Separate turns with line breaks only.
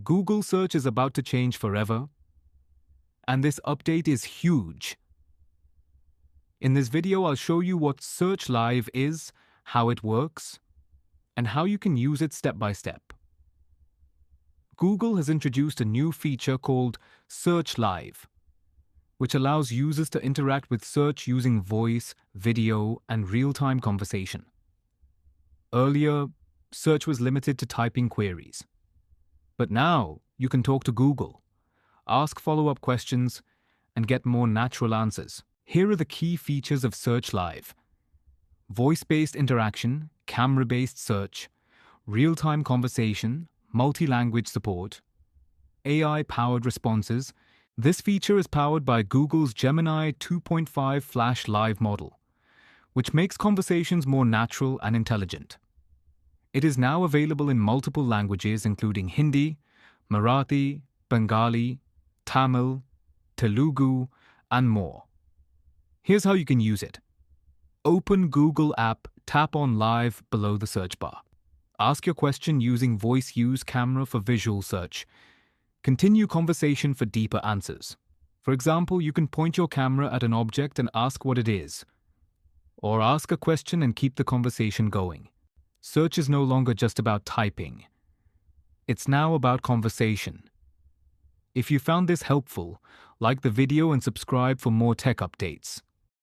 Google search is about to change forever, and this update is huge. In this video, I'll show you what Search Live is, how it works, and how you can use it step by step. Google has introduced a new feature called Search Live, which allows users to interact with search using voice, video, and real-time conversation. Earlier, search was limited to typing queries. But now, you can talk to Google, ask follow-up questions, and get more natural answers. Here are the key features of Search Live: voice-based interaction, camera-based search, real-time conversation, multi-language support, AI-powered responses. This feature is powered by Google's Gemini 2.5 Flash Live model, which makes conversations more natural and intelligent. It is now available in multiple languages including Hindi, Marathi, Bengali, Tamil, Telugu, and more. Here's how you can use it. Open Google app, tap on Live below the search bar. Ask your question using voice, use camera for visual search. Continue conversation for deeper answers. For example, you can point your camera at an object and ask what it is, or ask a question and keep the conversation going. Search is no longer just about typing. It's now about conversation. If you found this helpful, like the video and subscribe for more tech updates.